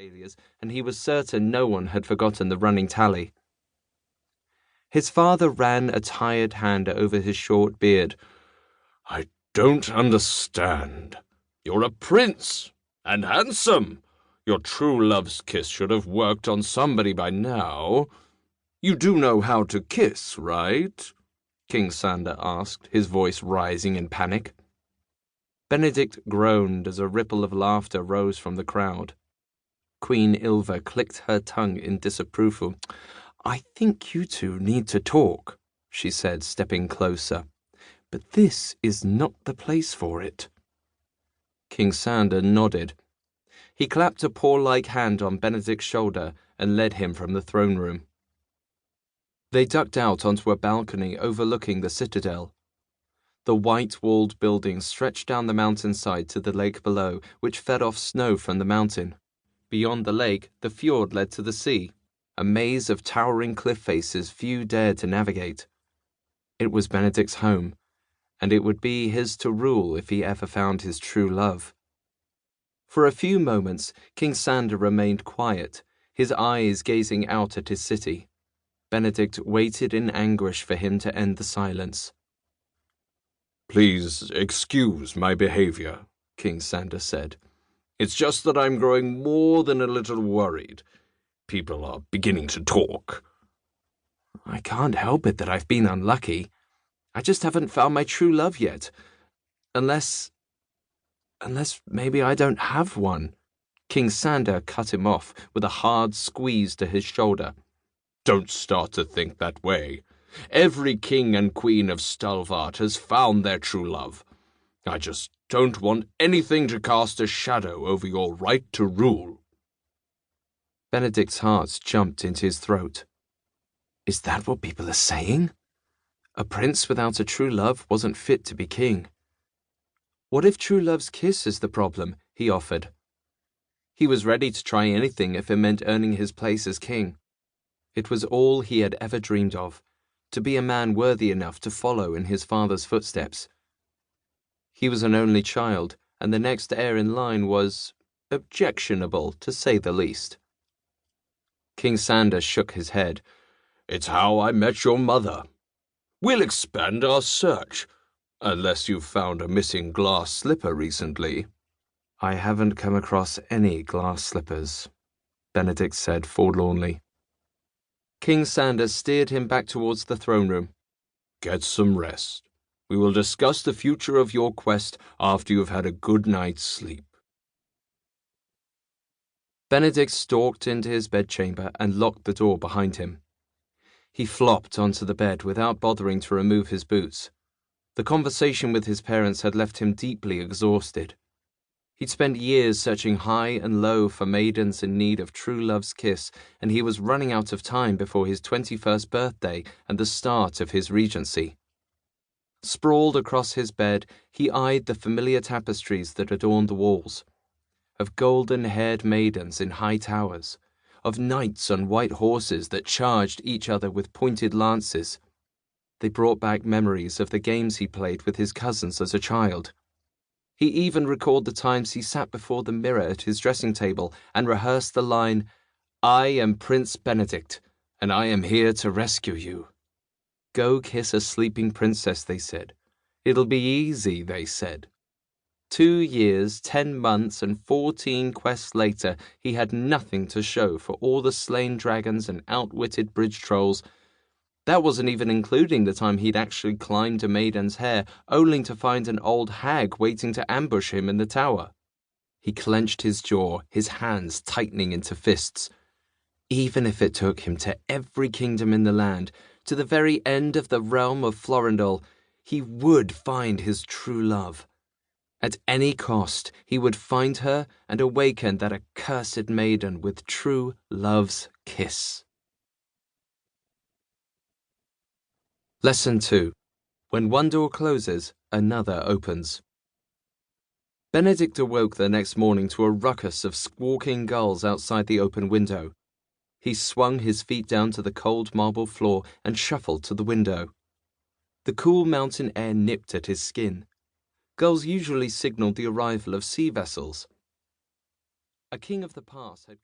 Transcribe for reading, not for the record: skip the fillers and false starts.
failures, and he was certain no one had forgotten the running tally. His father ran a tired hand over his short beard. "I don't understand. You're a prince, and handsome. Your true love's kiss should have worked on somebody by now. You do know how to kiss, right?" King Sander asked, his voice rising in panic. Benedikt groaned as a ripple of laughter rose from the crowd. Queen Ilva clicked her tongue in disapproval. "I think you two need to talk," she said, stepping closer. "But this is not the place for it." King Sander nodded. He clapped a paw-like hand on Benedikt's shoulder and led him from the throne room. They ducked out onto a balcony overlooking the citadel. The white-walled buildings stretched down the mountainside to the lake below, which fed off snow from the mountain. Beyond the lake, the fjord led to the sea, a maze of towering cliff faces few dared to navigate. It was Benedikt's home, and it would be his to rule if he ever found his true love. For a few moments, King Sander remained quiet, his eyes gazing out at his city. Benedikt waited in anguish for him to end the silence. "Please excuse my behavior," King Sander said. "It's just that I'm growing more than a little worried. People are beginning to talk." "I can't help it that I've been unlucky. I just haven't found my true love yet. Unless maybe I don't have one." King Sander cut him off with a hard squeeze to his shoulder. "Don't start to think that way. Every king and queen of Stalwart has found their true love. I just don't want anything to cast a shadow over your right to rule." Benedikt's heart jumped into his throat. Is that what people are saying? A prince without a true love wasn't fit to be king. What if true love's kiss is the problem? He offered. He was ready to try anything if it meant earning his place as king. It was all he had ever dreamed of, to be a man worthy enough to follow in his father's footsteps. He was an only child, and the next heir in line was objectionable, to say the least. King Sander shook his head. "It's how I met your mother. We'll expand our search, unless you've found a missing glass slipper recently." "I haven't come across any glass slippers," Benedikt said forlornly. King Sander steered him back towards the throne room. "Get some rest. We will discuss the future of your quest after you've had a good night's sleep." Benedikt stalked into his bedchamber and locked the door behind him. He flopped onto the bed without bothering to remove his boots. The conversation with his parents had left him deeply exhausted. He'd spent years searching high and low for maidens in need of true love's kiss, and he was running out of time before his 21st birthday and the start of his regency. Sprawled across his bed, he eyed the familiar tapestries that adorned the walls, of golden-haired maidens in high towers, of knights on white horses that charged each other with pointed lances. They brought back memories of the games he played with his cousins as a child. He even recalled the times he sat before the mirror at his dressing table and rehearsed the line, "I am Prince Benedikt, and I am here to rescue you." "Go kiss a sleeping princess," they said. "It'll be easy," they said. 2 years, 10 months, and 14 quests later, he had nothing to show for all the slain dragons and outwitted bridge trolls. That wasn't even including the time he'd actually climbed a maiden's hair, only to find an old hag waiting to ambush him in the tower. He clenched his jaw, his hands tightening into fists. Even if it took him to every kingdom in the land, to the very end of the realm of Florindel, he would find his true love. At any cost, he would find her and awaken that accursed maiden with true love's kiss. Lesson 2. When one door closes, another opens. Benedikt awoke the next morning to a ruckus of squawking gulls outside the open window. He swung his feet down to the cold marble floor and shuffled to the window. The cool mountain air nipped at his skin. Gulls usually signaled the arrival of sea vessels. A king of the past had